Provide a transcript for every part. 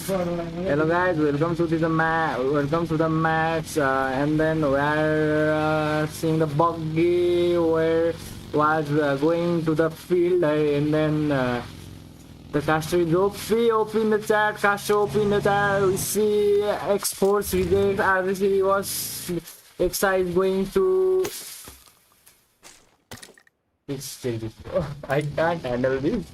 Hello guys, welcome to the match, and then we are seeing the buggy where was going to the field, and then the caster is OP in the chat, caster OP in the chat. We see X-Force reject as he was excited going to. I can't handle this.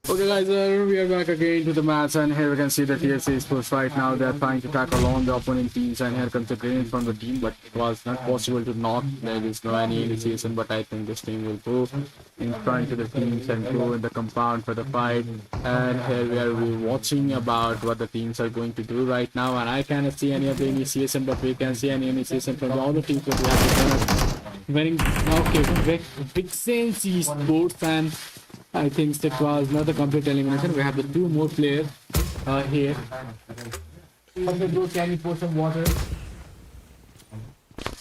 Okay guys, we are back again to the match, and here we can see the TSA Sports right now. They are trying to tackle on the opponent teams, and here comes the grenade from the team, but it was not possible to knock. There is no any initiation, but I think this team will go in front to the teams and go in the compound for the fight. And here we are watching about what the teams are going to do right now, and I cannot see any of the initiation, but we can see any initiation from the other teams that we have to very okay, big sense Sports, and I think that was not a complete elimination. We have the two more players here. Can you pour some water?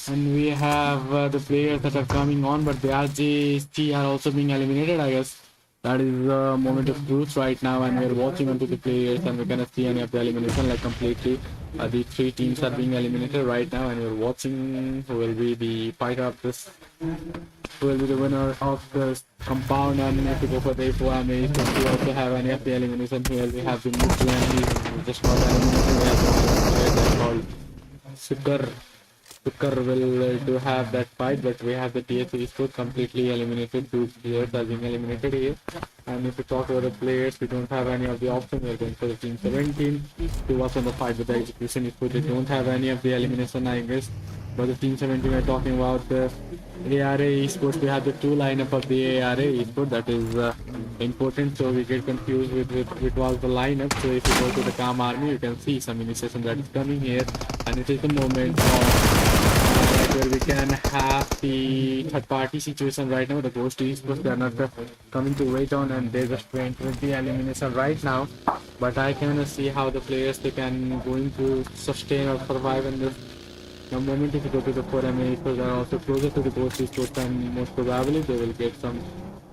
And we have the players that are coming on, but the RJT are also being eliminated, I guess. That is the moment of truth right now, and we're watching onto the players, and we're gonna see any of the elimination like completely. The three teams are being eliminated right now, and we're watching who will be the fighter of this, who will be the winner of this compound. And if we go for the A4 match, we also have any of the elimination here. We have the Mutu, and he's just not eliminated. We have the player that's called Sukar. Sukar will to have that fight, but we have the TSC Sport completely eliminated. Two players are being eliminated here. And if we talk about the players, we don't have any of the options. We're going for the team 17 to watch on the fight with the execution. If they don't have any of the elimination, I guess. But the team 17, we're talking about the ARA esports, we have the two lineup of the ARA esports. That is important, so we get confused with was the lineup. So if you go to the Calm Army, you can see some initiation that is coming here, and it is the moment where we can have the third party situation right now. The Ghost esports, they are not coming to wait on, and they just went with the elimination right now. But I can see how the players they can going to sustain or survive in this. The moment if you go to the 4MA, so they're also closer to the Ghost Esports, and most probably they will get some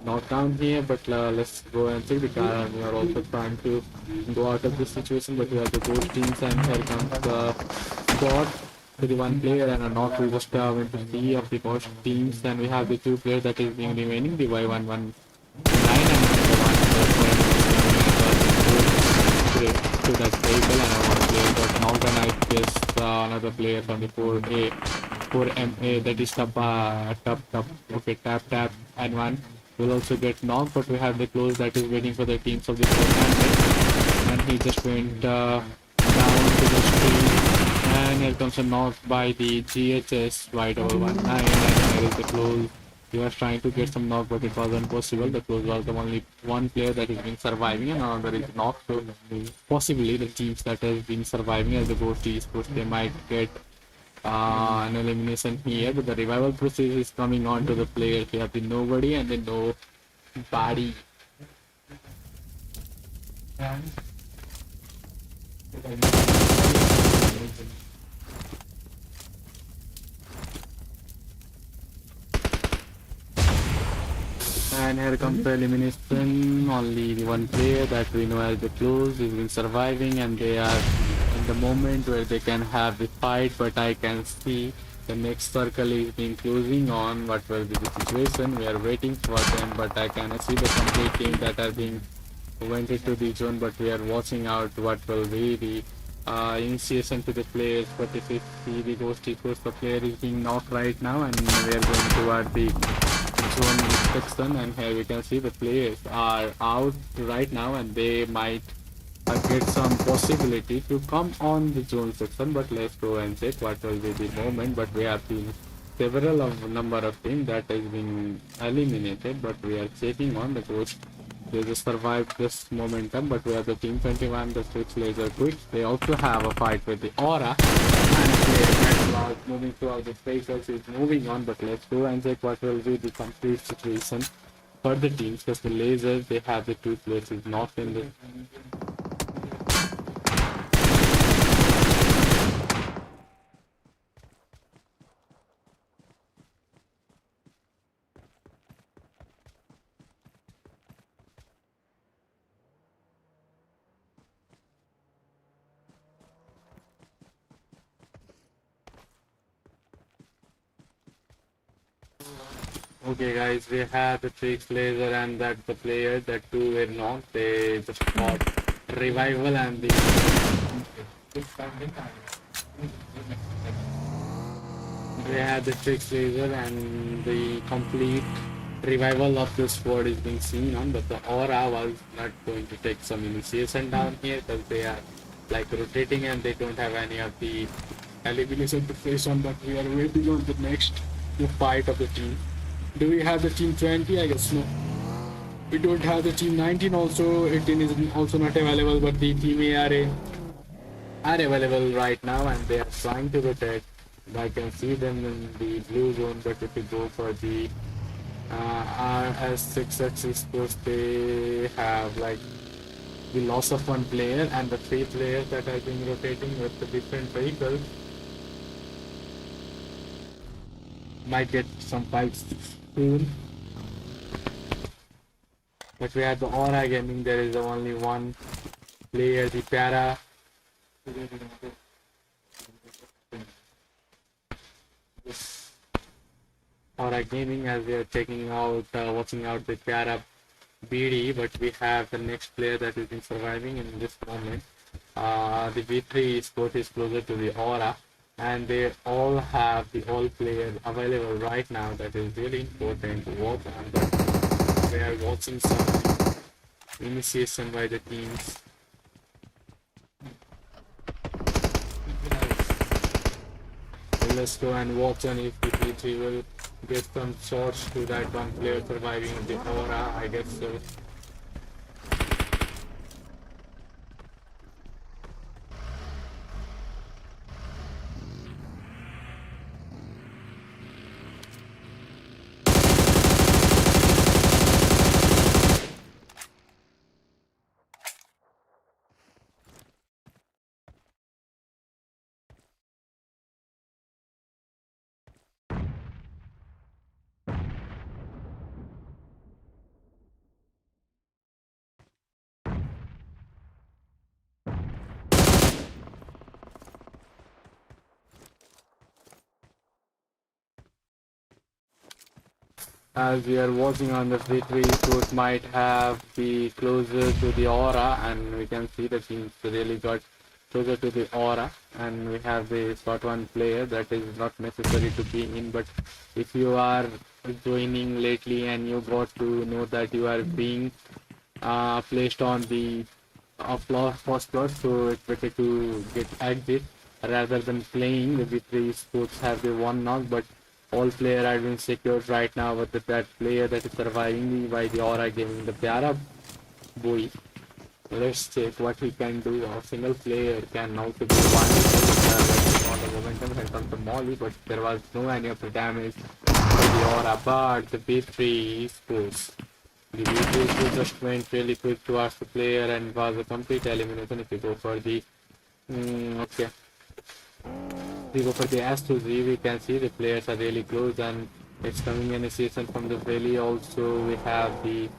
knockdown here. But let's go and check the car, and we are also trying to go out of this situation. But we have the Ghost teams, and here comes the squad to the one player and a knock. We just went to three of the Ghost teams, and we have the two players that is being remaining, the Y119 and the one to that vehicle, and one player got knocked, and I guess another player from the 4MA, that is tap, okay, tap, and one will also get knocked, but we have the close that is waiting for the teams of the 400, and he just went down to the stream, and here comes a knock by the GHS Y119, and here is the close. He was trying to get some knock, but it was impossible. The close was the only one player that has been surviving, and another is knocked. So possibly the teams that have been surviving as the Ghost Esports, they might get an elimination here. But the revival process is coming on to the players. We have the nobody and the nobody. And here comes the elimination. Only the one player that we know as the close is been surviving, and they are in the moment where they can have the fight. But I can see the next circle is being closing on. What will be the situation? We are waiting for them, but I can see the complete team that are being went into the zone. But we are watching out what will be the initiation to the players. But if you see the Ghost Esports, the player is being knocked right now, and we are going toward the zone inspection, and here we can see the players are out right now, and they might get some possibility to come on the zone section. But let's go and check what will be the moment. But we have seen several of number of teams that has been eliminated, but we are checking on the Ghost. They just survived this momentum, but we have the team 21, the Switch Laser Quick. They also have a fight with the Aura, and player moving throughout the spaces is moving on. But let's go and check what will be the complete situation for the teams, because the Lasers, they have the two players is not in the Okay guys, we have the Trix Laser and that the player, that two were not, they just got revival, and the they had the Trix Laser and the complete revival of the squad is being seen on, but the Aura was not going to take some initiation down here because they are like rotating and they don't have any of the elimination to face on. But we are waiting on the next fight of the team. Do we have the team 20? I guess no. We don't have the team 19 also. 18 is also not available, but the team ARA are available right now, and they are trying to rotate. I can see them in the blue zone, but if you go for the RS6X Esports, they have like the loss of one player, and the three players that are being rotating with the different vehicles might get some fights soon. But we have the Aura Gaming, there is only one player, the Para. Aura Gaming, as we are checking out, watching out the Para BD, but we have the next player that is been surviving in this moment. The V3 Sport is closer to the Aura, and they all have the all players available right now. That is really important to watch, and we are watching some initiation by the teams. So let's go and watch on if the V3 will get some shots to that one player surviving the aura, I guess so. As we are watching on the victory, it might have be closer to the aura, and we can see the teams really got closer to the aura, and we have the shot one player that is not necessary to be in, but if you are joining lately and you got to know that you are being placed on the floor, first floor, so it's better to get exit rather than playing. The victory sports have the one knock, but all player are being secured right now with that player that is surviving by the aura giving the Pyara boy. Let's check what he can do. A single player can now to be one on the momentum and on the molly, but there was no any of the damage to the aura, but the B3 sports. The B3 just went really quick towards the player and was a complete elimination. If you go for the okay. We go for the S to Z, we can see the players are really close and it's coming initiation from the valley. Also, we have the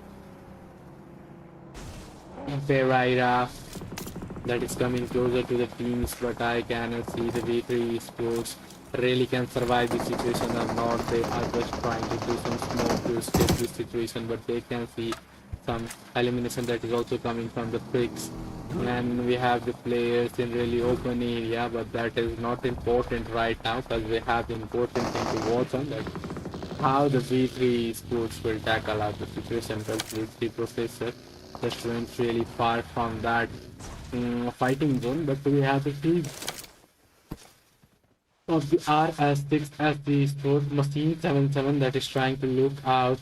Pereira that is coming closer to the teams, but I cannot see the V3 sports really can survive this situation or not. They are just trying to do some smoke to escape this situation, but they can see some elimination that is also coming from the picks. And we have the players in really open area, but that is not important right now because we have the important thing to watch on that how the V3 sports will tackle out the situation because V3 processor just went really far from that fighting zone, but we have the team of the RS6 as the sport machine 77 that is trying to look out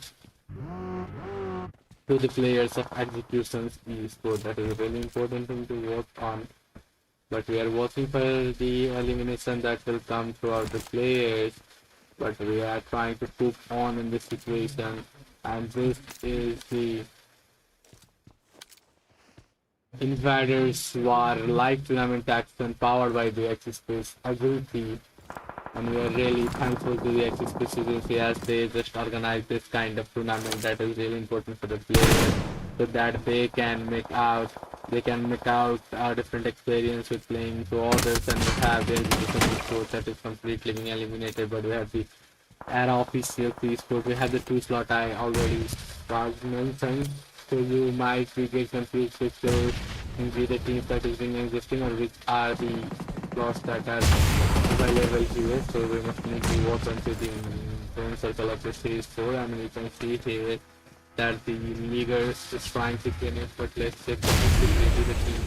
to the players of executions esport. That is a really important thing to work on. But we are watching for the elimination that will come throughout the players. But we are trying to push on in this situation. And this is the Invaders War live tournament action powered by the Axis Space Agility. And we are really thankful to the Axis Space Agency as they just organize this kind of tournament that is really important for the players so that they can make out a different experience with playing to others and we have the education sport that is completely being eliminated, but we have the era official sport. We have the two slot I already was mentioned, so you might be get confused with those the teams that is being existing or which are the slots that are available here. So we must need to walk onto the zone circle of the stage 4 and we can see here that the leaguers is trying to win it, but let's check the team.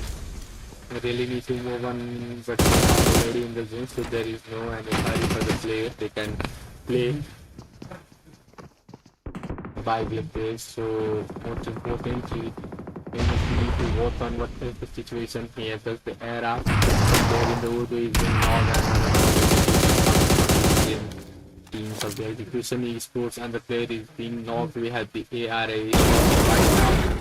I really need to move on, but we are already in the zone, so there is no any hurry for the players. They can play by the players. So most importantly, we must need to work on what is the situation here. Because the era there in the Urdu is being knocked teams of the execution esports and the player is being knocked. We have the ARA right now.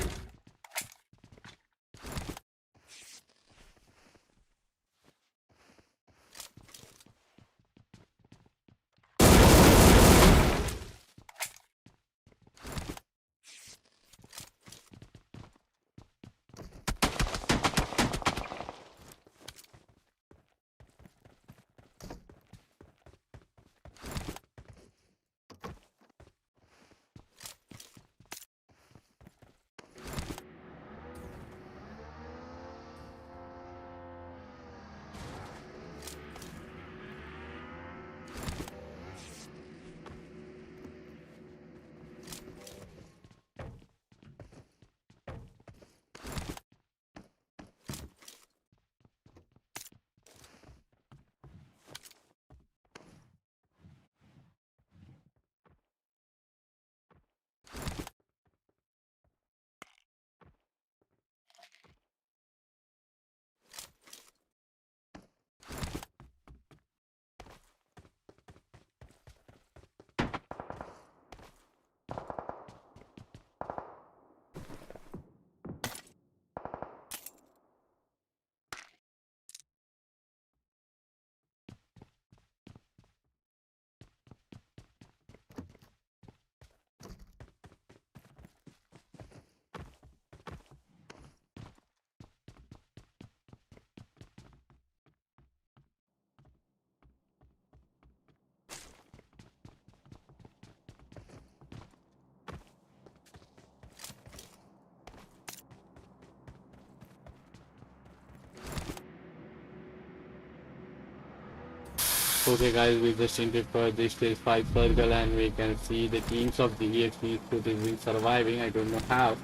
Okay guys, we just entered for this stage 5 circle and we can see the teams of the EXP Sport is been surviving. I don't know how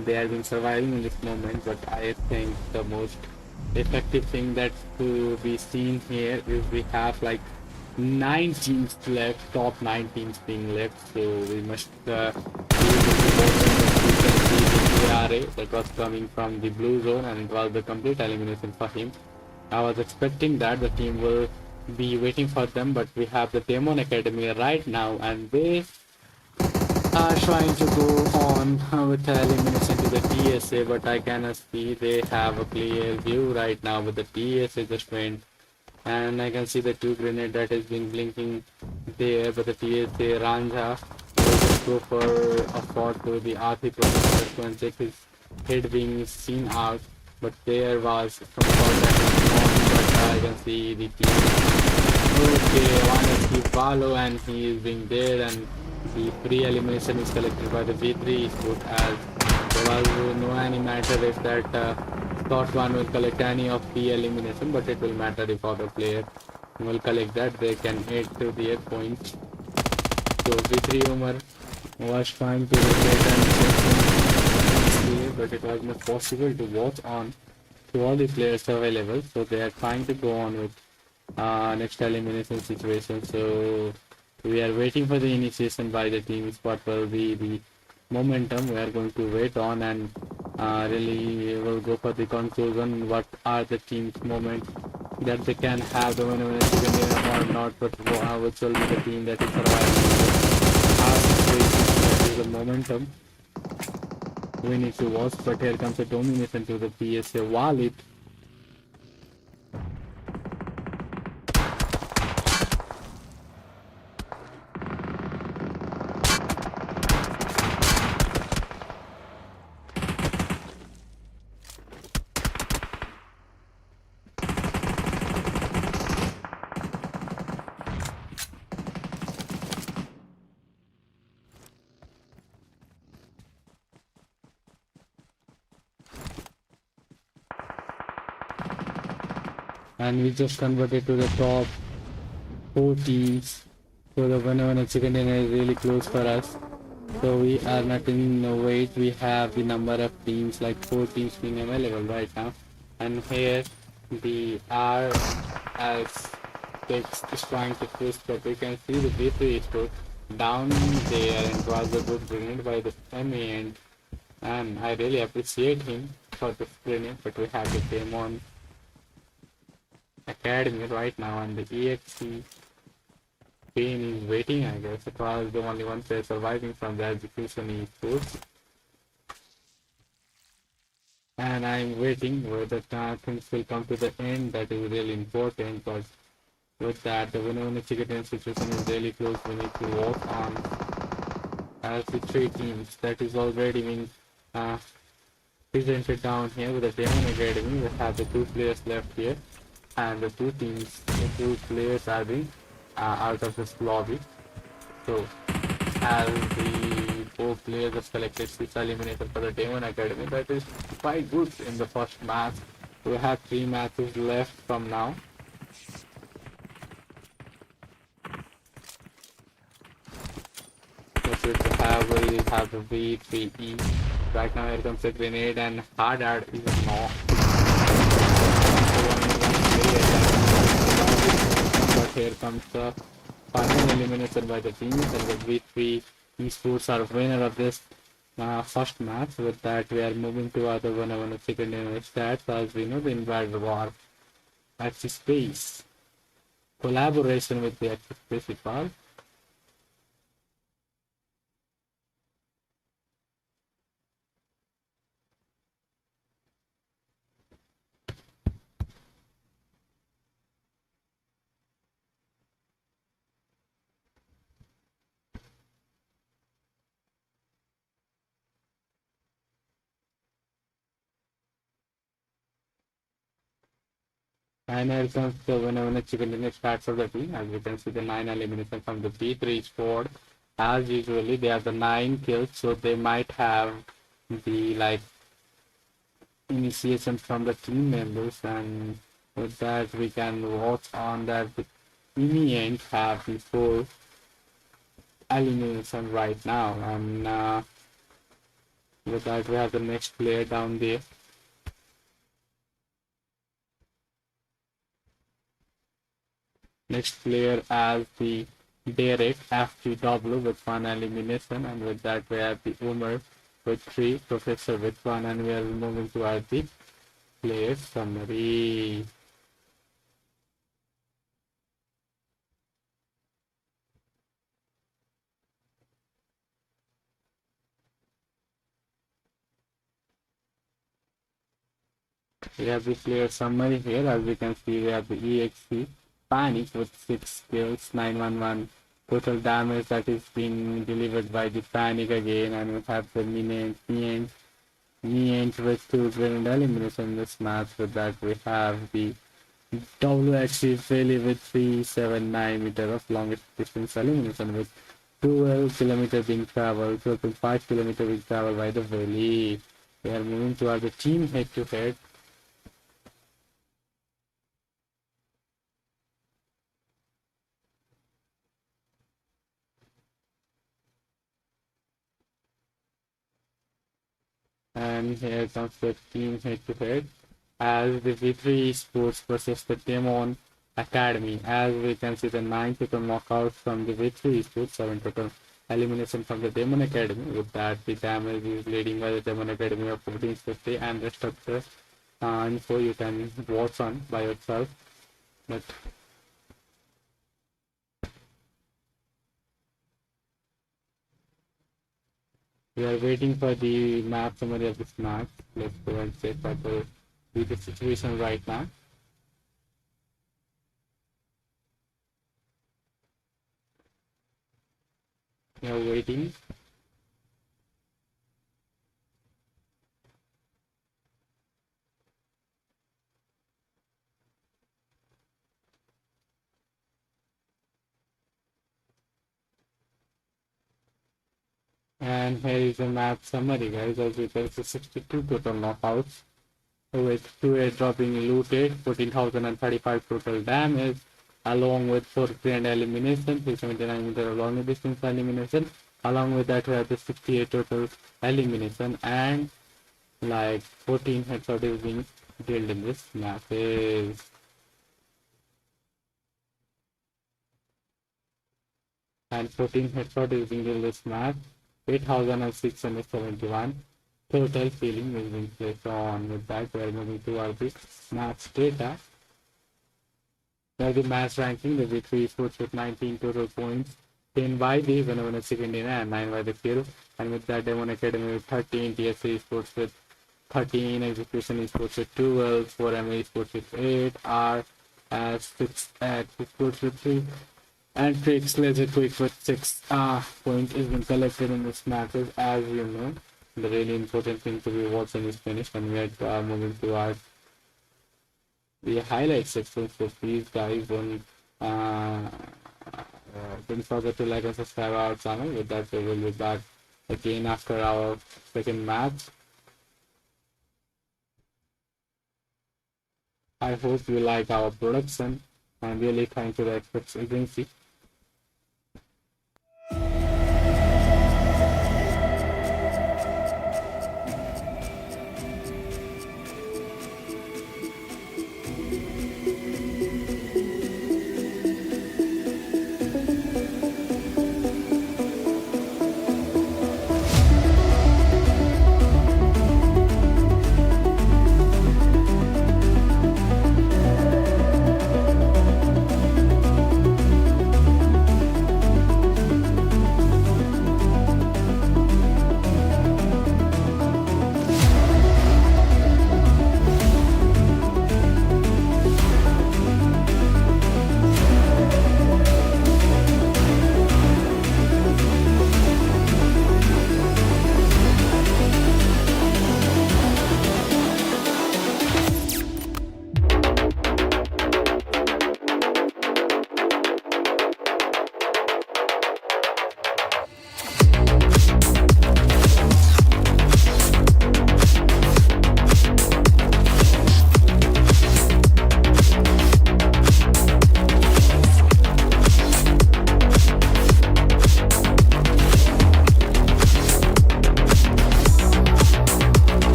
they have been surviving in this moment, but I think the most effective thing that to be seen here is we have like 9 teams left, top 9 teams being left, so we must be able to watch and we can see the ARA that was coming from the blue zone and it was the complete elimination for him. I was expecting that the team will be waiting for them, but we have the Demon Academy right now and they are trying to go on with the elimination to the TSA, but I cannot see they have a clear view right now, but the TSA just went and I can see the 2 grenade that has been blinking there, but the TSA Ranja will just go for a shot to the RP processor to check his head being seen out, but there was some shot that is on, but I can see the team. Okay, one is Palo and he is being there and the pre-elimination is collected by the V3 Sport as there was no any matter if that Scott one will collect any of the elimination, but it will matter if other player will collect that, they can add to their points. So V3 Umar was trying to rotate and check, but it was not possible to watch on to all the players available, so they are trying to go on with next elimination situation. So we are waiting for the initiation by the teams. What will be the momentum? We are going to wait on and really will go for the conclusion. What are the team's moments that they can have the winner or not? But which will be the team that is surviving? Our situation that is the momentum. We need to watch. But here comes a domination to the PSA wallet. And we just converted to the top 4 teams, so the winner and second dinner is really close for us. So we are not in no wait, we have the number of teams, like 4 teams being available right now, and here the R as text is trying to push, but we can see the V3 Sport down there and was a good grenade by the MA and I really appreciate him for the grenade, but we have the game on Academy right now and the EXP pain is waiting. I guess it was the only one player surviving from the execution esports, and I'm waiting whether things will come to the end. That is really important because with that the winner chicken situation is really close. We need to work on as the 3 teams that is already being presented down here with the Demon Academy. We have the 2 players left here and the 2 teams, the 2 players are being out of this lobby. So as the 4 players are selected, 6 eliminated for the Demon Academy, that is quite good in the first match. We have 3 matches left from now. So we have the V3E. Right now here comes a grenade and hard art is not. But here comes the final elimination by the teams and the V3 esports are winner of this first match. With that we are moving to other one second stats as we know the INVADERS war Axis Space collaboration with the Axis Space it was. And here comes the winner chicken dinner starts of the team. As we can see the 9 elimination from the V3 squad. As usually they have the 9 kills, so they might have the like initiation from the team members, and with that we can watch on that Indians have the four elimination right now, and with that we have the next player down there. Next player as the Derek FGW with one elimination, and with that we have the Umar with three, Professor with one, and we are moving towards the player summary. We have the player summary here. As we can see, we have the EXP Panic with 6 kills, 911 total damage that is being delivered by the Panic again, and we have the Niant with 2 grand elimination in this match. With that, we have the WXC Philly with 379 meter of longest distance elimination with 12 kilometers being traveled, 12.5 kilometers being traveled by the Valley. We are moving towards the team head to head. And here comes the team head to head as the V3 Sports versus the Demon Academy. As we can see, the 9 total knockouts from the V3 Sports, 7 total elimination from the Demon Academy. With that, the damage is leading by the Demon Academy of 1450, and rest of the info you can watch on by yourself. But we are waiting for the map summary of this match. Let's go and check what will be the situation right now. We are waiting. And here is the map summary, guys. As you can see, 62 total knockouts with 2 dropping looted, 14,035 total damage, along with 4 grand elimination, 379 meter long distance elimination. Along with that, we have the 68 total elimination, and like 14 headshot is being dealt in this map. And 14 headshot is being dealt in this map. 8,671 total killing is being placed on. With that, we are moving towards the match data. Now the match ranking, the V3 Sports with 19 total points, 10 by the Venomous second in and 9 by the kill. And with that, Demon Academy with 13, TSA Sports with 13, Execution Sports with 12, 4MA Sports with 8, R as 6 at Sports with 3. And Tricks Laser Quick with 6 points is been collected in this matches. As you know, the really important thing to be watching is finished, and we are moving towards the highlight section. So please, guys, don't forget to like and subscribe our channel. With that, we will be back again after our second match. I hope you like our production, and really thank you to the Experts Agency.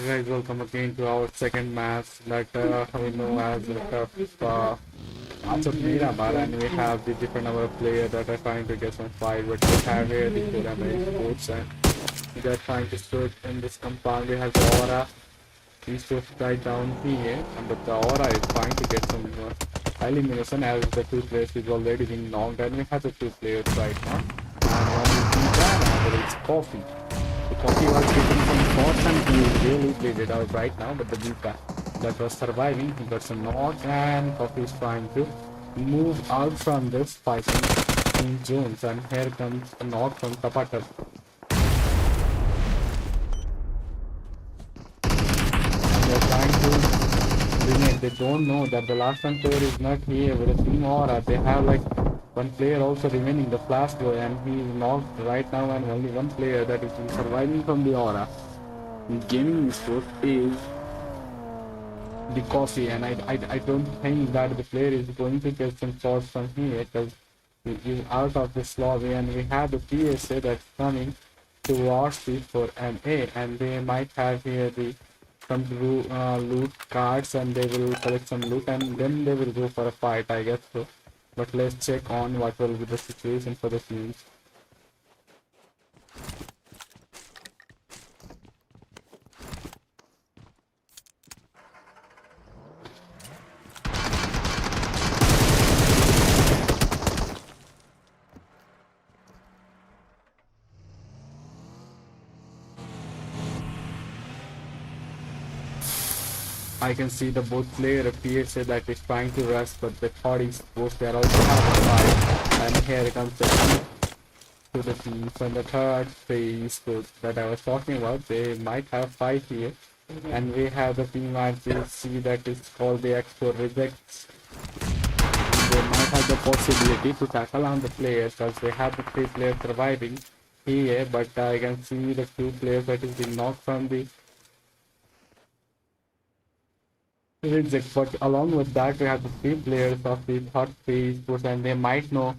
guys, welcome again to our second match that we know as Match of Miramar, and we have the different number of players that are trying to get some fight, but we have here the Miramar sports and they are trying to shoot in this compound. We have the Aura, he's just right down here, and the Aura is trying to get some elimination as the two players is already being knocked, and we have the two players right now, and one is Pizza and another is Coffee. The Coffee was getting some shots and he really played it out right now, but the Pizza that was surviving, he got some knocks, and Coffee is trying to move out from this fighting in zones, and here comes a knock from Tapatar. They're trying to win it. They don't know that the last one player is not here with a team aura. They have like one player also remaining, the flash boy, and he is knocked right now, and only one player that is surviving from the aura. Gaming sport is the Coffee, and I don't think that the player is going to get some shots from here because he is out of this lobby, and we have the PSA that's coming towards the for MA, and they might have here the some loot cards, and they will collect some loot, and then they will go for a fight, I guess so. But let's check on what will be the situation for the teams. I can see the both player PSA that is trying to rush, but the third is supposed to also have a fight, and here comes the to the team from the third phase that I was talking about. They might have fight here, and we have the team RJC that is called the X4 Rejects. They might have the possibility to tackle on the players because they have the 3 players surviving here, but I can see the 2 players that is being knocked from the reject. But along with that, we have the 3 players of the third phase, and they might know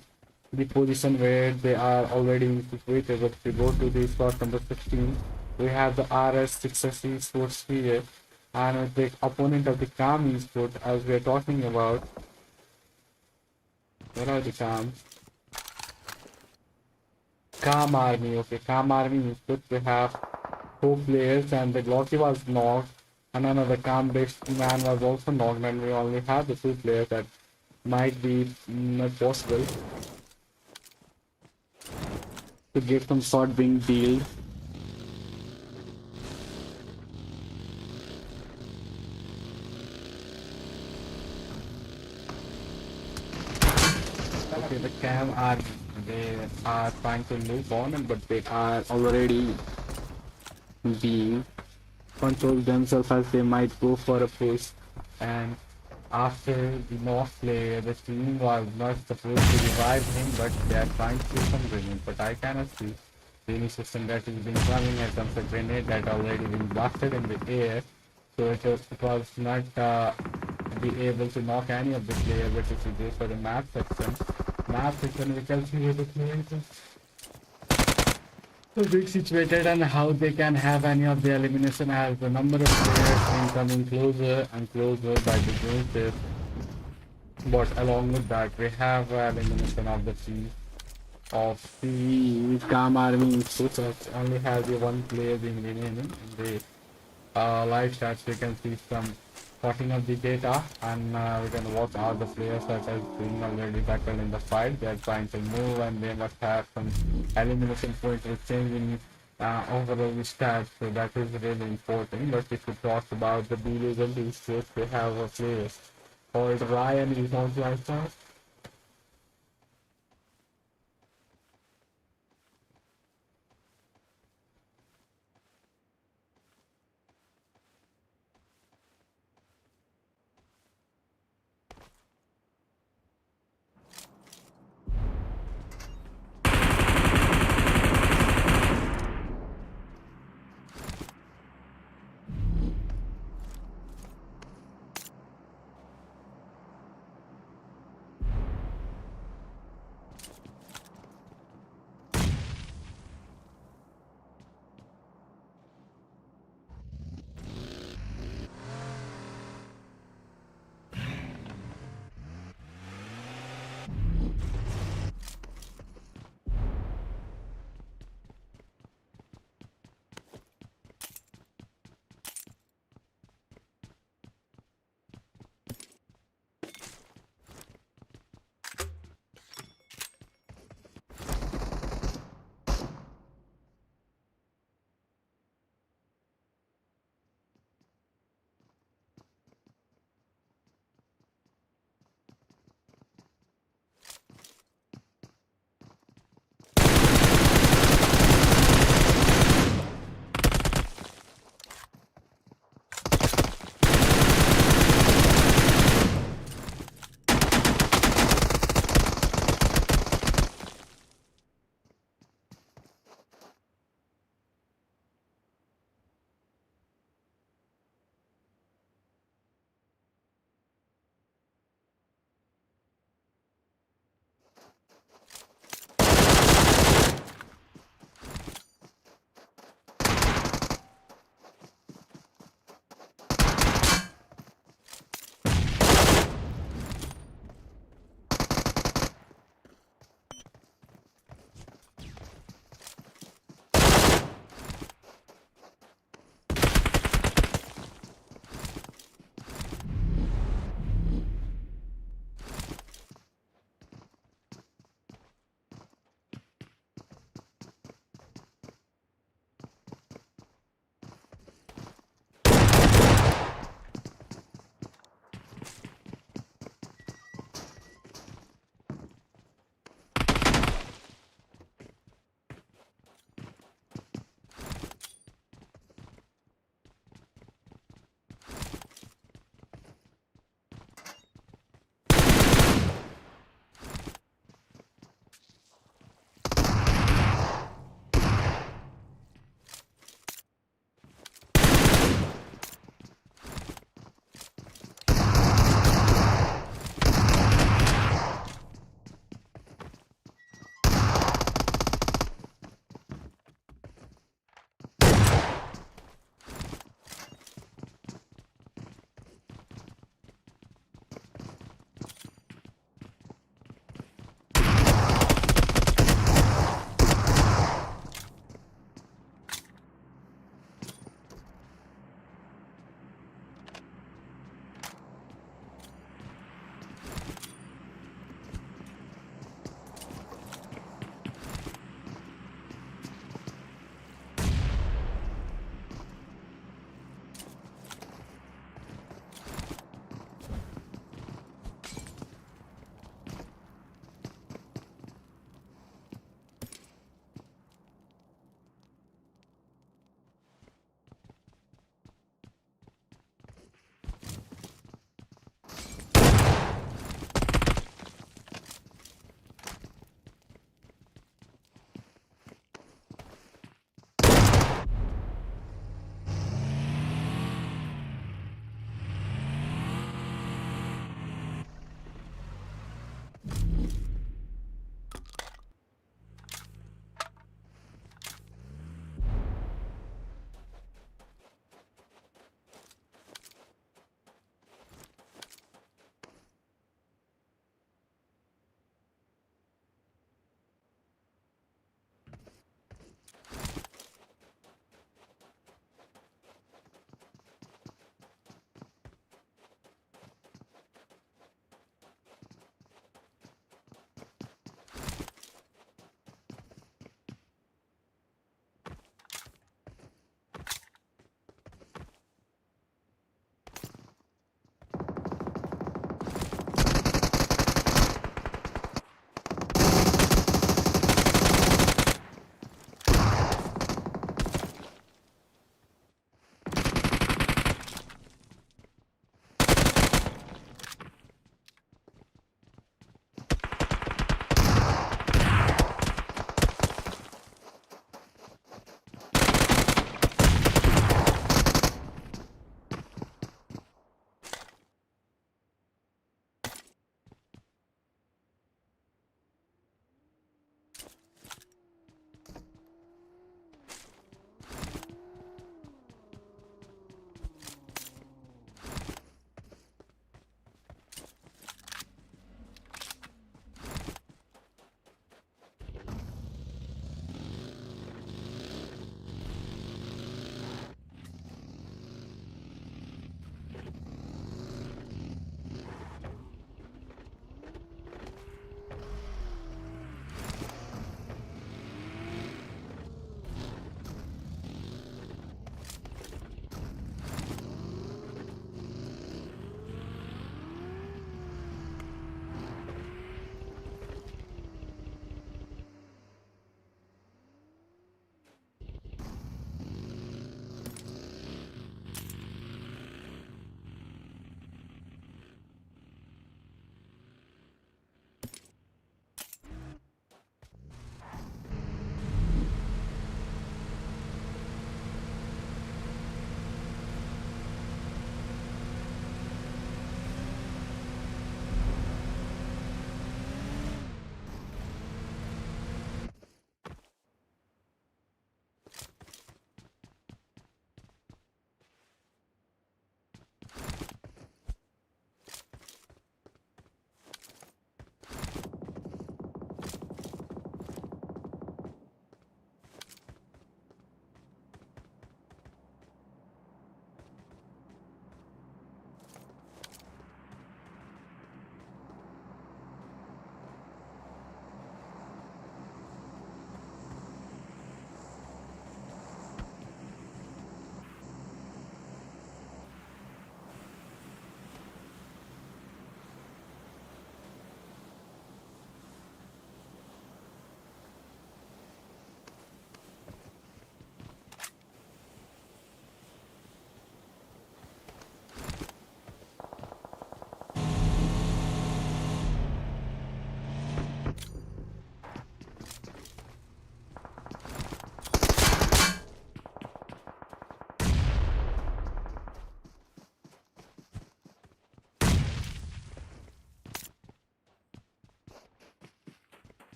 the position where they are already situated. But if we go to the slot number 15, we have the RS6SE Sports here, and the opponent of the Calm Esport, as we are talking about. Where are the Calm? Calm Army, okay, Calm Army Esport. We have 4 players, and the Glocky was knocked, and another Calm based man was also knocked, and we only have the 2 players that might be not possible to get some sort being dealt. Okay, the Cam are they are trying to move on, but they are already being controlled themselves as they might go for a push, and after the North player, the team was not supposed to revive him, but they are trying to do some grenade. But I cannot see any system that is being coming as some grenade that already been blasted in the air, so it was not be able to knock any of the players. But if you go for the map section, we can see the players so big situated and how they can have any of the elimination as the number of players been coming closer and closer by the basis. But along with that, we have elimination of the team of the Calm Army, which only has the 1 player being remaining. In the live chat, we can see some plotting of the data, and we can watch all the players that are being already battled in the fight. They are trying to move, and they must have some elimination points with changing overall stats, so that is really important. But if we talk about the B level esports, they have a player called Ryan, is also like that.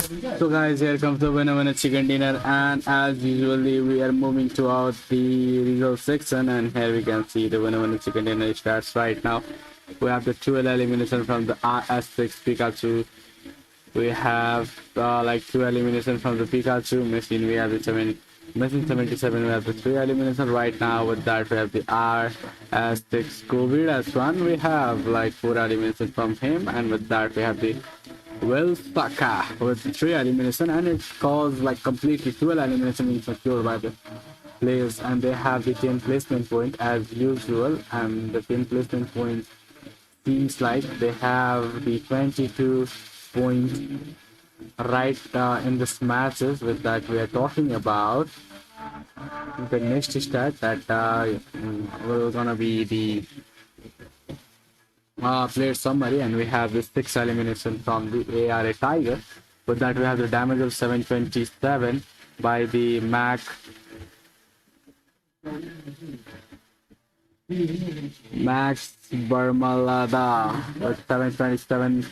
So guys, here comes the winner chicken dinner, and as usually we are moving toward the result section, and here we can see the winner chicken dinner starts right now. We have the 12 elimination from the RS6 Pikachu. We have like 2 elimination from the Pikachu machine. We have the 77. We have the 3 elimination right now. With that, we have the RS6 COVID S1. We have like 4 elimination from him, and with that, we have the Will Saka with 3 elimination, and it caused like completely 12 elimination is secured by the players, and they have the 10 placement point as usual, and the 10 placement point seems like they have the 22 point right in this matches. With that, we are talking about the next stat that will gonna be the player summary, and we have the 6 elimination from the ARA Tiger. With that, we have the damage of 727 by the Max Barmalada with 727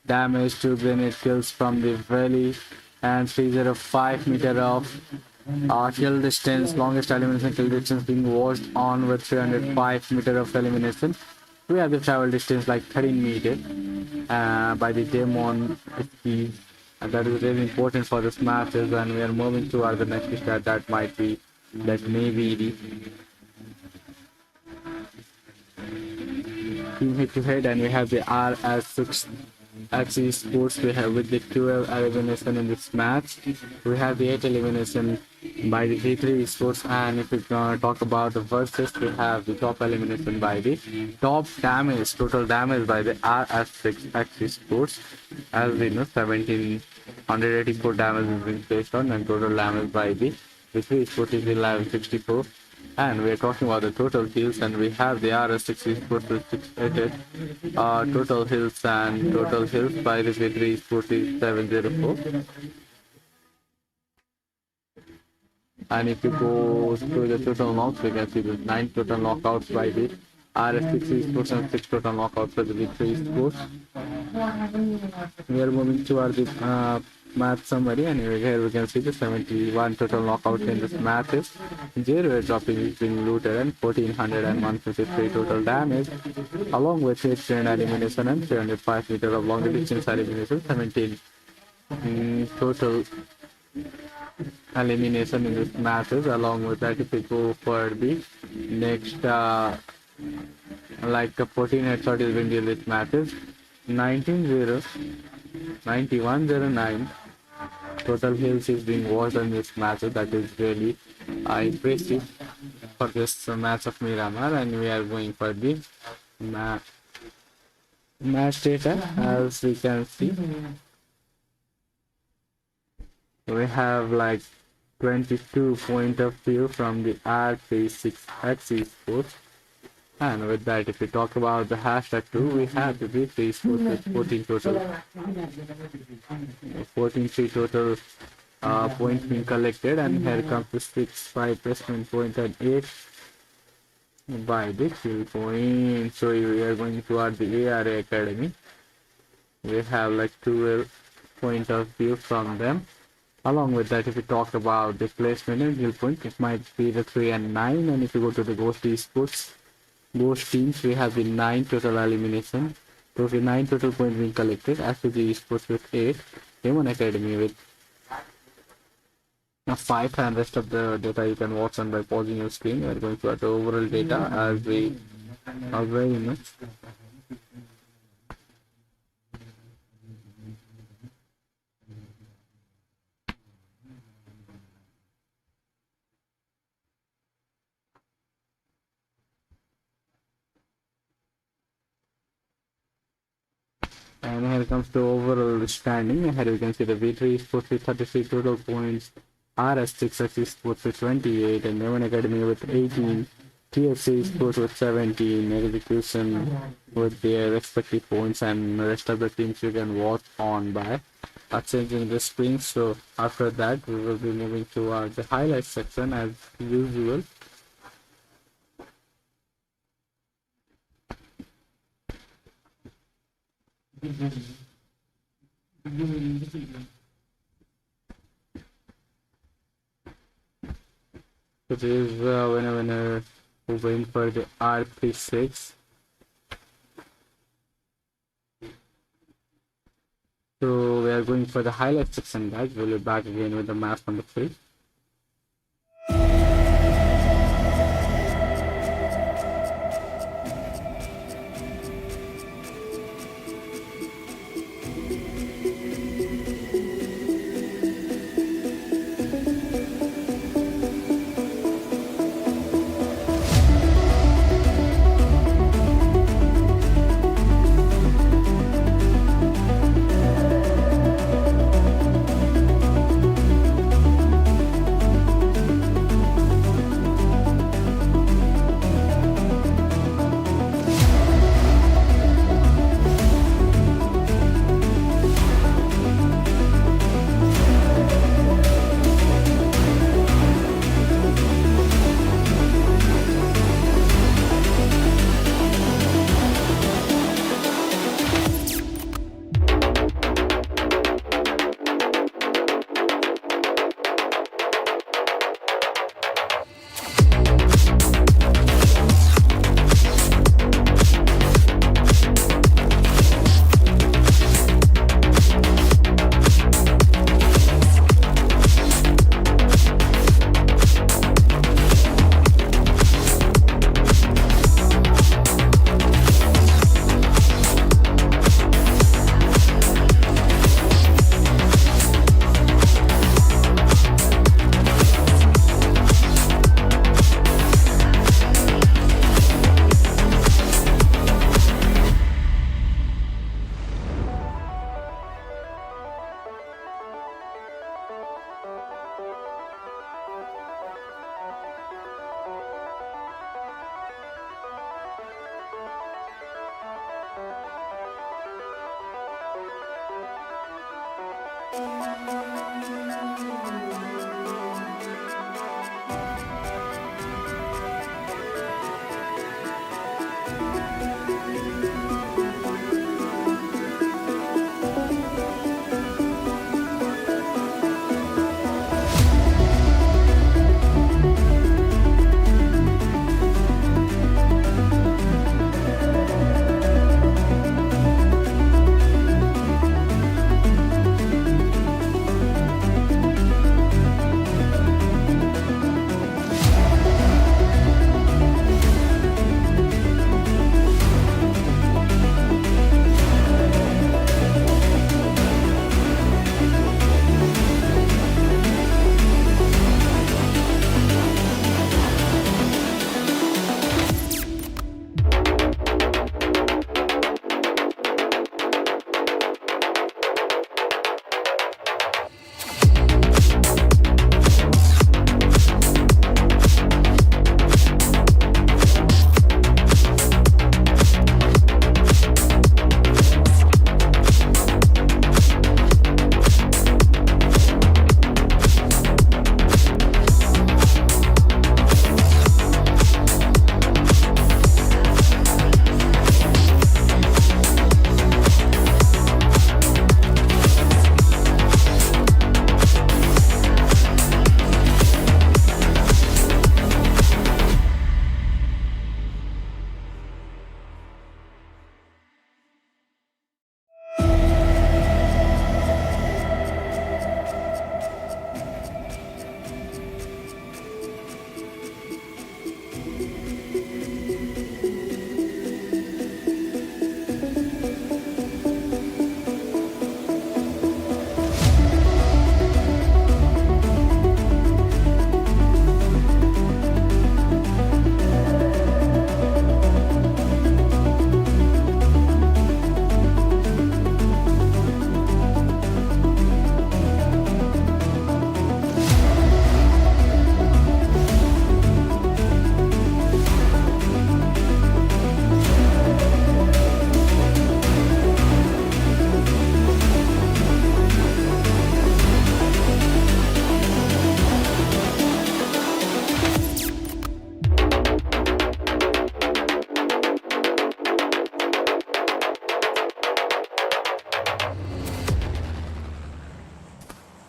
damage, 2 grenade kills from the valley, and 305 meter of kill distance, longest elimination kill distance being watched on with 305 meter of elimination. We have the travel distance like 13 meters by the Demon speed, and that is really important for this matches. And we are moving toward the next stat that may be the team head to head, and we have the RS6 Axis Sports. We have with the 12 elimination in this match. We have the 8 elimination by the V3 Sports, and if we talk about the versus, we have the top elimination by the top damage, total damage by the RS6 Axis Sports. As we know, 1784 damage is being placed on, and total damage by the V3 Sports is 1164. And we are talking about the total kills, and we have the RS6 Sports with 688 total hills, and total hills by the V3 Sports is 704. And if you go to the total knocks, we can see the 9 total knockouts by the RS6 Sports and 6 total knockouts by the V3 Sports. We are moving toward the match summary, and here we can see the 71 total knockouts in this matches. 0 dropping is being looted, and 1400 and 153 total damage, along with 8 train elimination and 305 meter of long distance elimination. 17 total elimination in this matches. Along with that, if we go for the next like 14 headshot is being dealt with matches. 19-0, 91-09 total hills is being watched in this match. That is really impressive for this match of Miramar. And we are going for the match data. As we can see, we have like 22 point of view from the R36 Axis Sports. And with that, if we talk about the hashtag 2, we have the V3 Sports with 14 total, 14 total points being collected. And here comes the 6-5 placement point and 8 by the kill point. So we are going toward the ARA Academy. We have like 12 point of view from them. Along with that, if we talk about the placement and kill point, it might be the 3 and 9. And if you go to the Ghost Esports, Ghost teams, we have the 9 total elimination. So the 9 total points being collected. As to the Esports with 8, Demon Academy with 5, and rest of the data you can watch on by pausing your screen. We are going to the overall data as we are very much. And here comes the overall standing. Here you can see the V3 Sports with 33 total points, RS6 Axis Sports with 28, and Neon Academy with 18, TFC Sports with 17, Execution with their respective points, and the rest of the teams you can watch on by changing the screen. So after that, we will be moving to the highlight section as usual. So this is winner who went for the RP6. So we are going for the highlight section, guys. We'll be back again with the match number 3.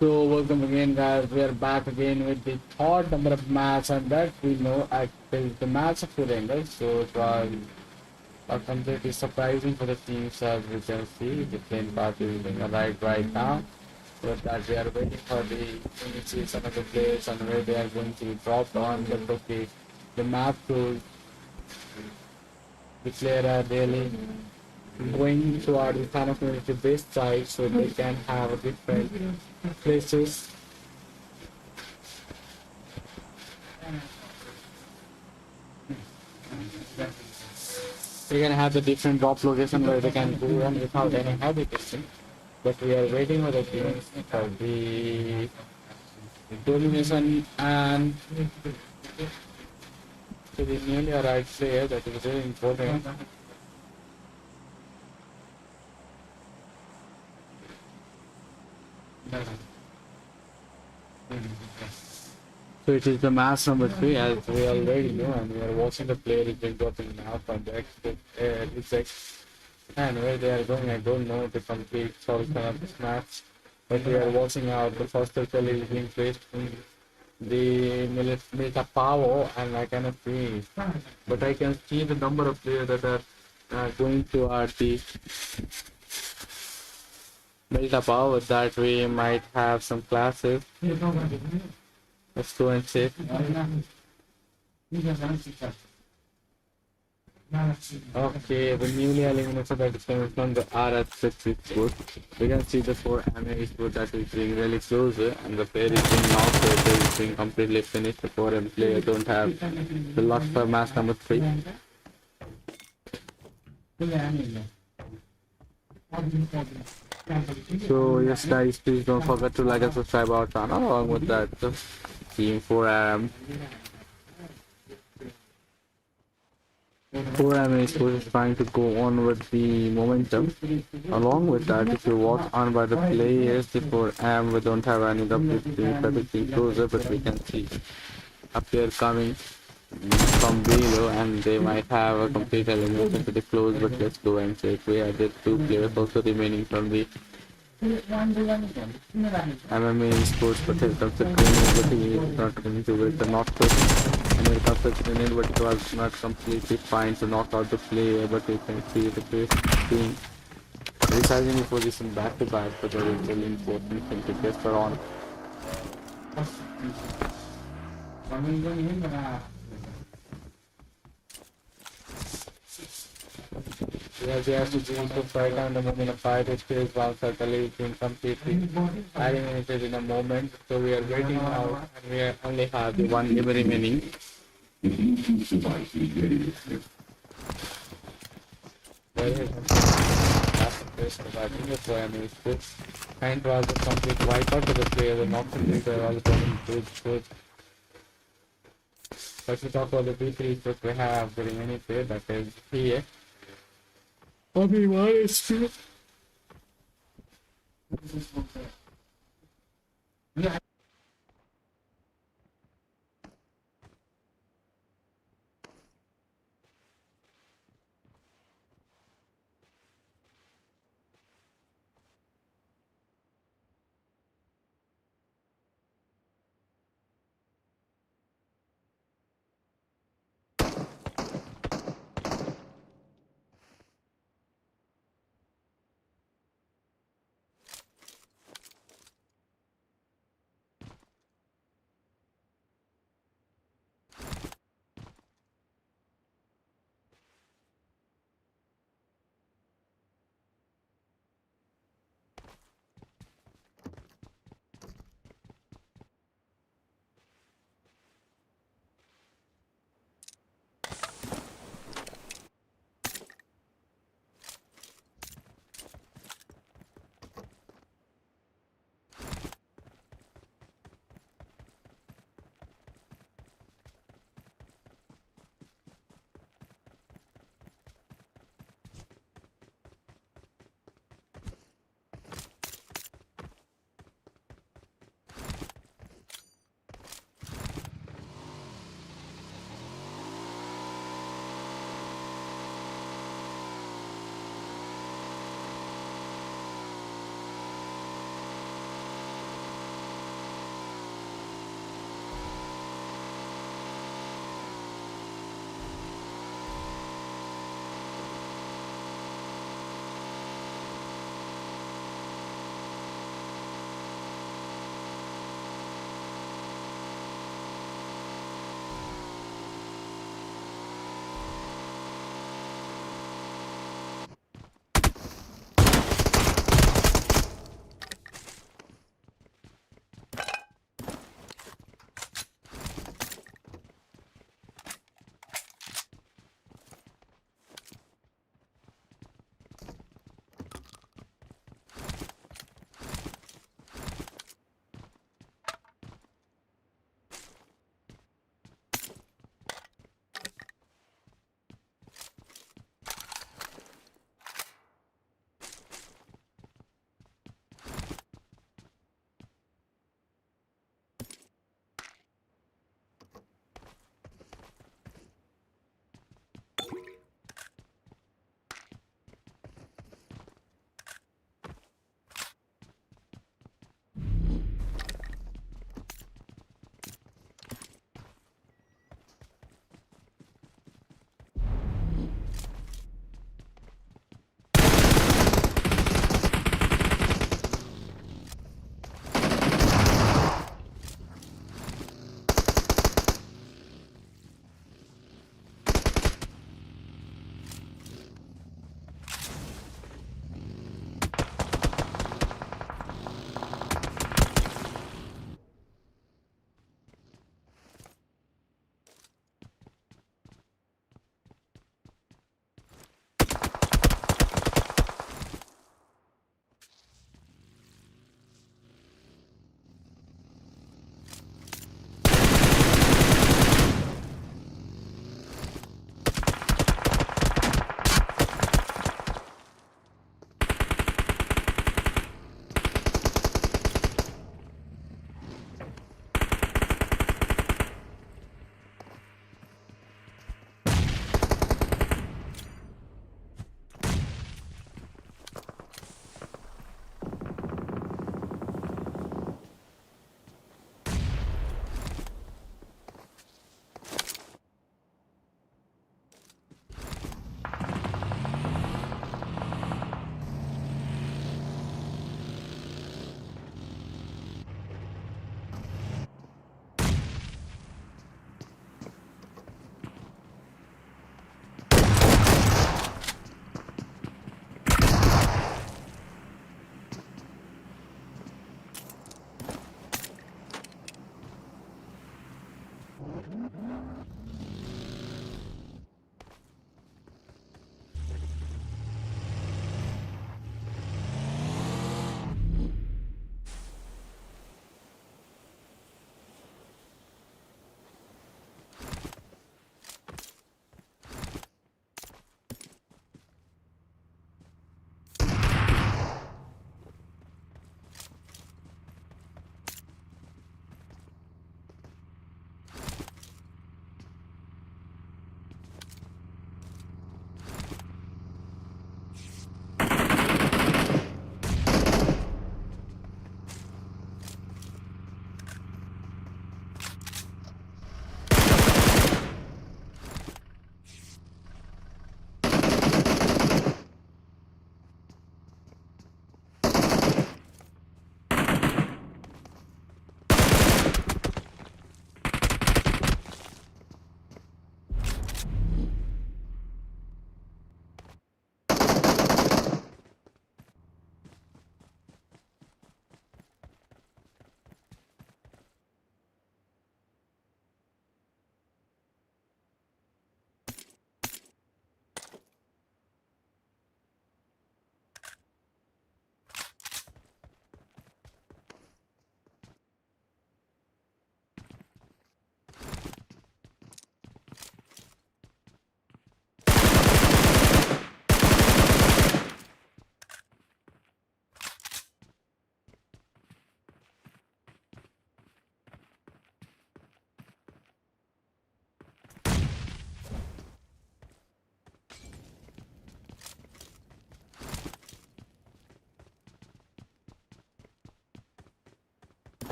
So welcome again, guys. We are back again with the third number of match, and that we know is the match of the angles. So it was completely surprising for the teams, as we can see. The plane party is doing right now. But that we are waiting for the initiation of the players and where they are going to be dropped on. But okay, the map shows the player are really going toward the kind of community based side so they can have different places. They can have the different drop location where they can go on without any habitation. But we are waiting for the teams for the domination and to the nearly right player. That is very important. So it is the match number 3, as we already know, and we are watching the player is been dropping now from the exit. And where they are going, I don't know the complete solution of this match. But we are watching out the first circle is being placed in the Milita Power, and I cannot see. But I can see the number of players that are going to the Milita Power. That we might have some classes. Let's go and check. Okay, the newly eliminated that is coming from the RS6 sport. We can see the 4 MA sport that is being really close, and the player is being knocked, so it is being completely finished. The 4 M player don't have the luck for match number 3. So yes guys, please don't forget to like and subscribe our channel. Along with that, team 4M. 4M is trying to go on with the momentum. Along with that, if you watch on by the players, the 4M we don't have any W3 closer, but we can see a player coming from below, and they might have a complete elimination to the close. But let's go and check. We have the 2 players also remaining from the MMA sports, but here comes the grenade, but he is not going to wait the knock push. And here comes the grenade, but it was not completely fine to knock out the player. But you can see the place being resizing the position back to back, but that is really important thing to get for on. Yes, we have to change the fight and the moment of fight is one circle is being completely eliminated in a moment. So we are waiting now, and we only have the 1 game remaining. And was a complete wipeout to the player, the knock was going good. But we talk about the B3 that we have the remaining player, that is here. What is true?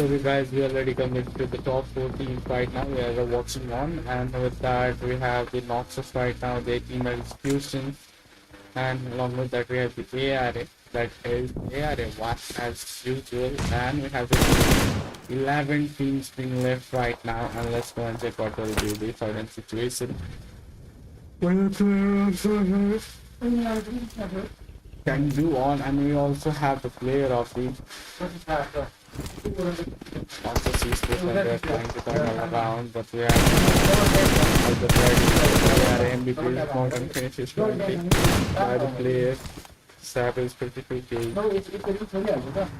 we guys, we already committed to the top 4 teams right now. We are watching on, and with that, we have the Noxus right now. Their team is Houston, and along with that, we have the ARA. That is ARA 1 as usual, and we have the 11 teams being left right now. And let's go and check what will be the current situation. Can do on, and we also have the player of the also sees this when they're trying to turn all around, but we have the ready MVP mountain finishes 20 by the player. Sab is 52k.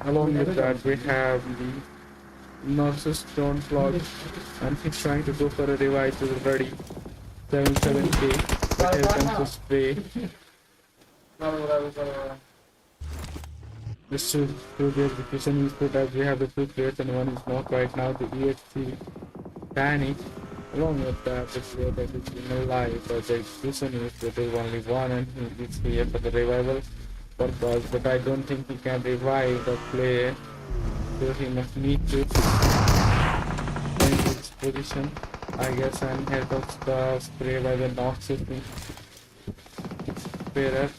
Along with that, we have the Noxus Stone Flog, and he's trying to go for a revive to the ready 77k. But here comes the spray. Just to the execution is put as we have the 2 players and 1 is not right now. The EXC Danny, along with that, the player that is in alive, but the execution is that there is only 1 and he is here for the revival purpose. But I don't think he can revive the player, so he must need to change his position, I guess. And here comes the spray by the Noxus player.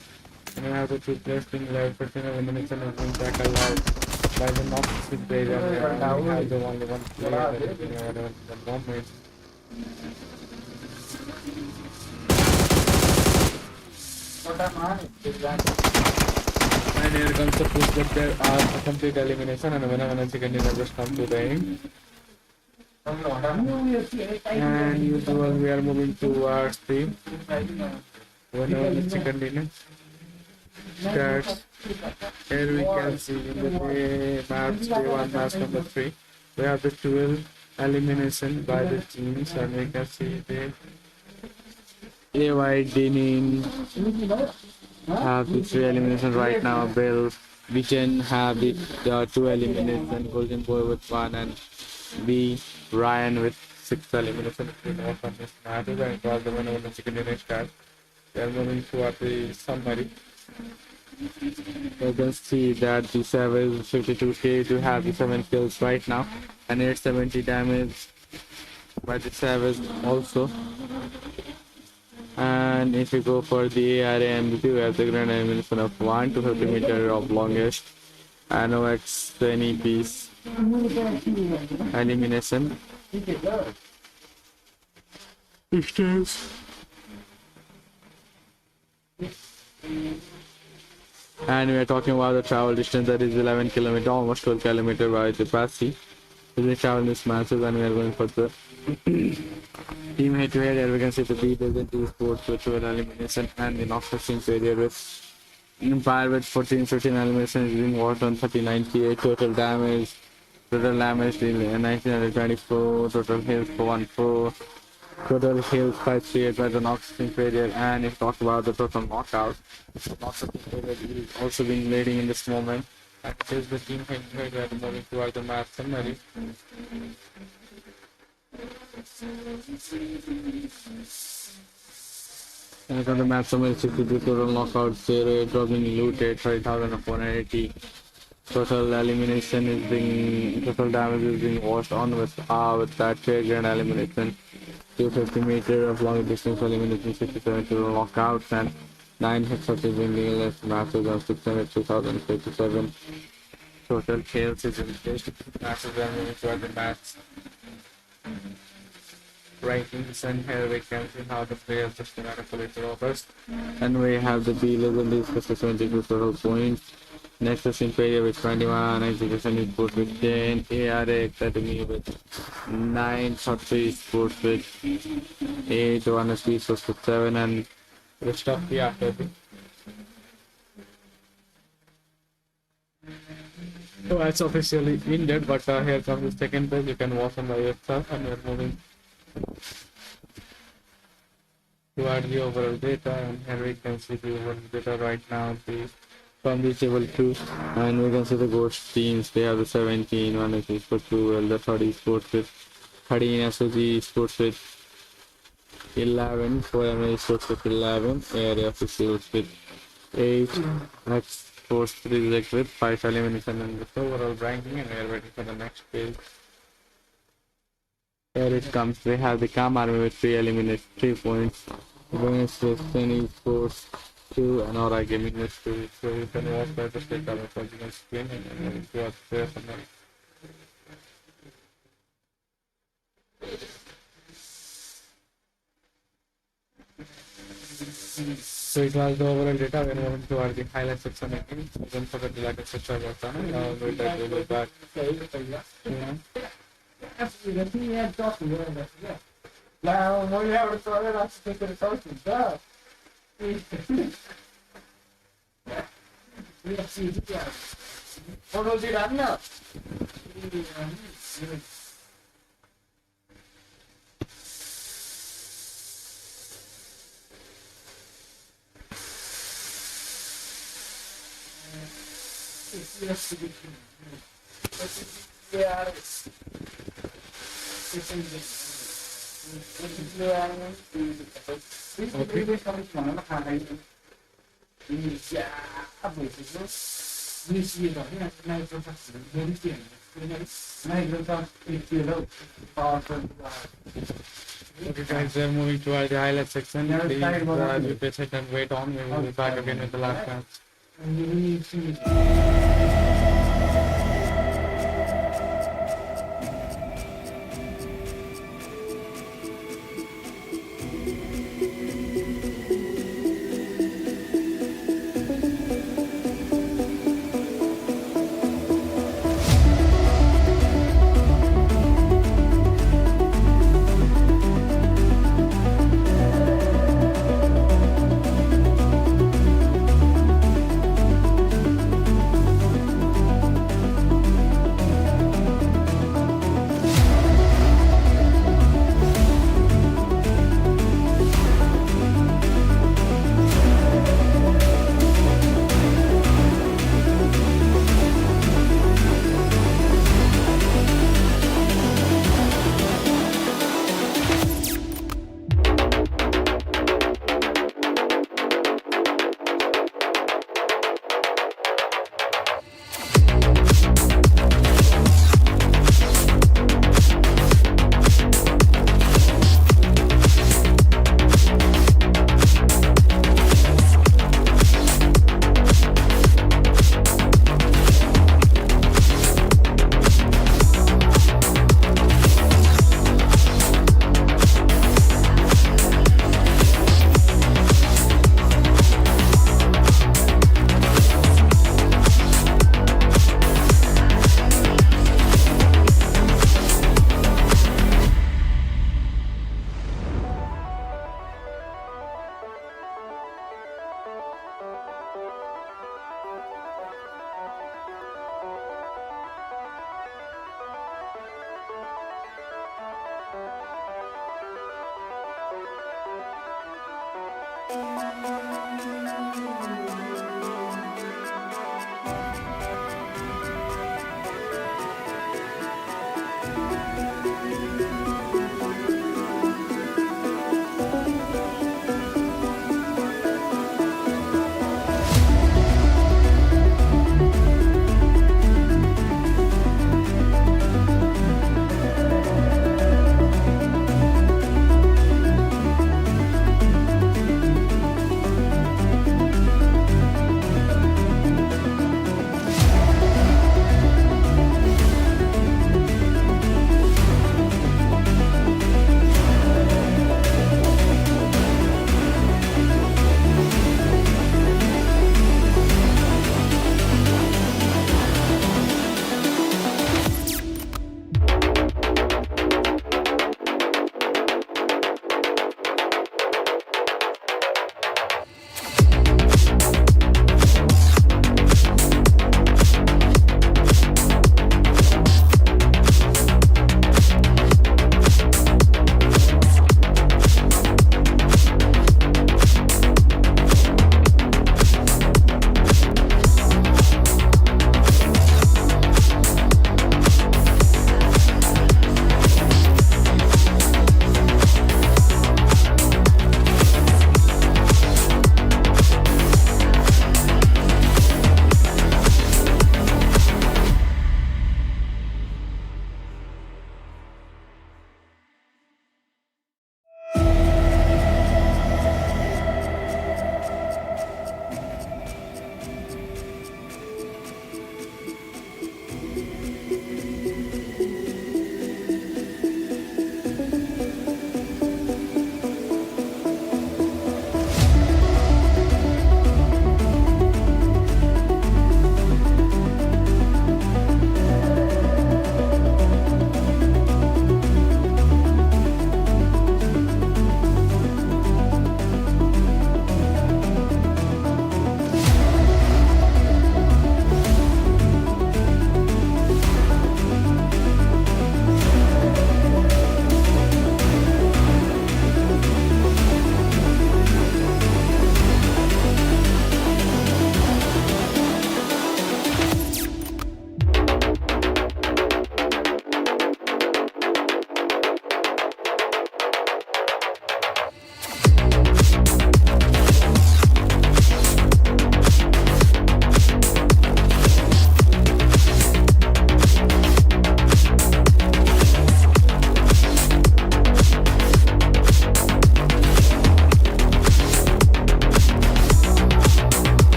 And we have the 2 players being left, but elimination has been tackled out by the Noxus player. And we have the only 1 player that is being available at the moment. And here comes the push, but there are a complete elimination, and when second dinner just come to the end. And usual we are moving towards the whenever the second dinner starts. Here we can see in the match day 1, match number 3, we have the 12 elimination by the teams, and we can see the AY Dinin have the 3 eliminations right now. Bill Vision have the 2 eliminations, Golden Boy with 1, and B Ryan with 6 eliminations. It's been awesome this match, and it was the winner when the second inning starts. We are moving towards the summary. You can see that the Savage 52k to have the 7 kills right now, and 870 damage by the Savage also. And if you go for the ARA MVP, we have the grand elimination of 1 to 50 meter of longest, and OX 20 piece elimination. Distance. And we are talking about the travel distance, that is 11 km, almost 12 km by the Passy. We travel this matches, and we are going for the team head to head. Here we can see the leaders in the sports with 12 elimination, and the Noxus team failure with Empire with 14-15 elimination is being watched on 39k. Total damage in 1924, total health 414, total health 538 by the Noxus team failure. And if you talk about the total knockout, Noxus team failure is also being leading in this moment. And it is the team head to head. We are moving towards the match summary. And on the match summary, 62 total knockouts, 0 dropping looted, 30,480. Total elimination is being, total damage is being washed on with that trade grand elimination. 250 meter of long distance elimination, 67 total knockouts, and 9 hits of the winning less matches on 600, 2057. Total kills is in the matches and moving toward the match rankings, and here we can see how the players systematically robust. And we have the B legendaries with 72 total points. Next is Imperial with 21, Execution Sports with 10, ARA Academy with 9, Shottree Sports with 8, One Sports with 7, and rest of the after. So it's officially ended, but here comes the second page. You can watch on by yourself, and we're moving towards the overall data. And here we can see the overall data right now. From the table 2, and we can see the ghost teams. They have the 17, one is for 12, the 30 sports with 13, SOG sports with 11, 4 MA sports with 11, area officials with 8, Esports 3 with 5 elimination in this overall ranking, and we are waiting for the next phase. Here it comes. We have the Calm Army with 3 eliminated, 3 points. Against Ten Esports 2 and Aura Gaming with 2. So you can watch by the state of the original screen and if you are there for that. So it was the overall data. We are moving towards the highlight section again. Don't forget to like and subscribe our channel. We'll be back. Now, when you have a story, that's the question. Duh. What was it done now? Okay guys, we are moving towards the highlight section. Please be patient and wait on. We will be back again with the last match.